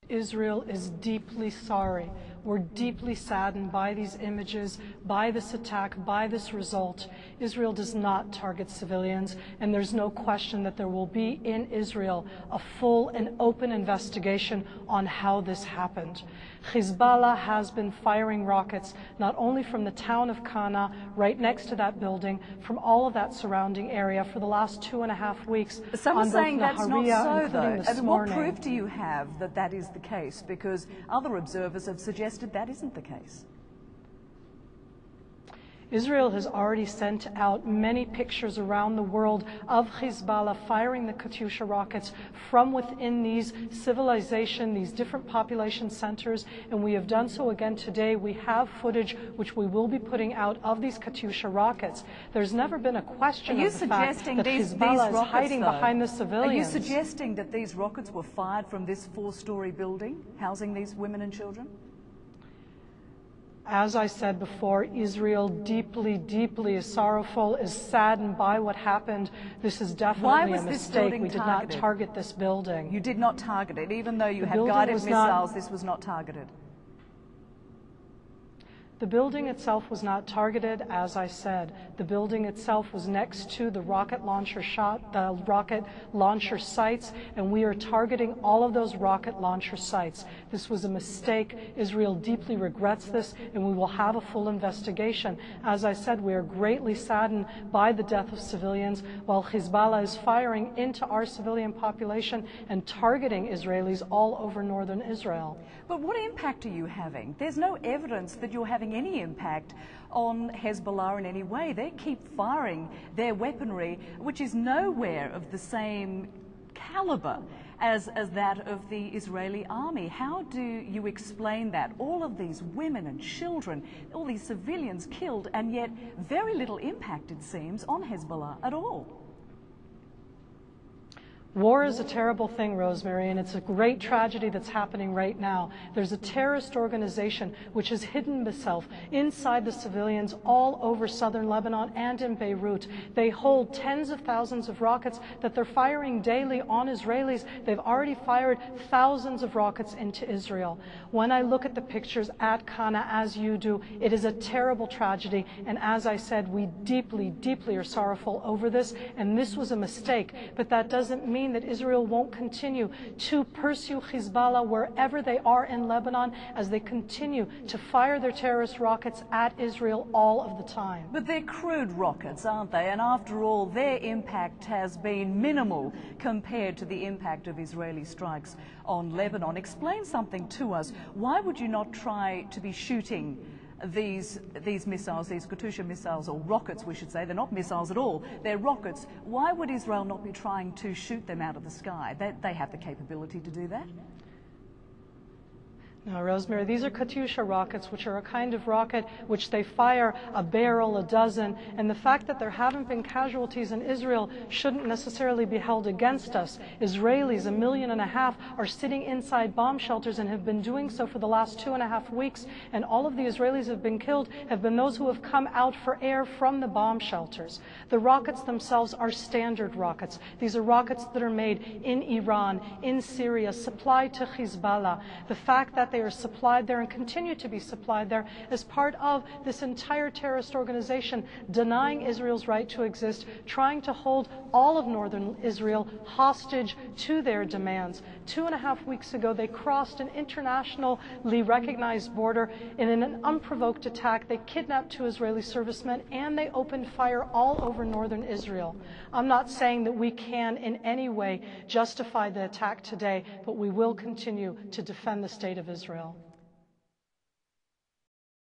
Israel is deeply sorry. We're deeply saddened by these images, by this attack, by this result. Israel does not target civilians, and there's no question that there will be in Israel a full and open investigation on how this happened. Hezbollah has been firing rockets not only from the town of Kana, right next to that building, from all of that surrounding area for the last 2.5 weeks. Some are saying that's not so, though. And what proof do you have that that is the case? Because other observers have suggested that isn't the case. Israel has already sent out many pictures around the world of Hezbollah firing the Katyusha rockets from within these these different population centers, and we have done so again today. We have footage which we will be putting out of these Katyusha rockets. There's never been a question of the fact that Hezbollah is hiding behind the civilians. Are you suggesting that these rockets were fired from this 4-story building housing these women and children? As I said before, Israel deeply, deeply is sorrowful, is saddened by what happened. This is definitely a mistake. We did not target this building. You did not target it, even though you had guided missiles, this was not targeted. The building itself was not targeted, as I said. The building itself was next to the rocket launcher sites, and we are targeting all of those rocket launcher sites. This was a mistake. Israel deeply regrets this, and we will have a full investigation. As I said, we are greatly saddened by the death of civilians, while Hezbollah is firing into our civilian population and targeting Israelis all over northern Israel. But what impact are you having? There's no evidence that you're having any impact on Hezbollah in any way. They keep firing their weaponry, which is nowhere of the same caliber as that of the Israeli army. How do you explain that? All of these women and children, all these civilians killed, and yet very little impact, it seems, on Hezbollah at all. War is a terrible thing, Rosemary, and it's a great tragedy that's happening right now. There's a terrorist organization which has hidden itself inside the civilians all over southern Lebanon and in Beirut. They hold tens of thousands of rockets that they're firing daily on Israelis. They've already fired thousands of rockets into Israel. When I look at the pictures at Kana, as you do, it is a terrible tragedy, and as I said, we deeply, deeply are sorrowful over this, and this was a mistake, but that doesn't mean that Israel won't continue to pursue Hezbollah wherever they are in Lebanon as they continue to fire their terrorist rockets at Israel all of the time. But they're crude rockets, aren't they? And after all, their impact has been minimal compared to the impact of Israeli strikes on Lebanon. Explain something to us. Why would you not try to be shooting these missiles, these Katyusha missiles, or rockets we should say? They're not missiles at all, they're rockets. Why would Israel not be trying to shoot them out of the sky? They have the capability to do that. Now, Rosemary, these are Katyusha rockets, which are a kind of rocket which they fire a barrel, a dozen, and the fact that there haven't been casualties in Israel shouldn't necessarily be held against us. Israelis, 1.5 million, are sitting inside bomb shelters and have been doing so for the last 2.5 weeks, and all of the Israelis who have been killed have been those who have come out for air from the bomb shelters. The rockets themselves are standard rockets. These are rockets that are made in Iran, in Syria, supplied to Hezbollah. The fact that they are supplied there and continue to be supplied there as part of this entire terrorist organization denying Israel's right to exist, trying to hold all of northern Israel hostage to their demands. 2.5 weeks ago, they crossed an internationally recognized border in an unprovoked attack. They kidnapped 2 Israeli servicemen and they opened fire all over northern Israel. I'm not saying that we can in any way justify the attack today, but we will continue to defend the state of Israel.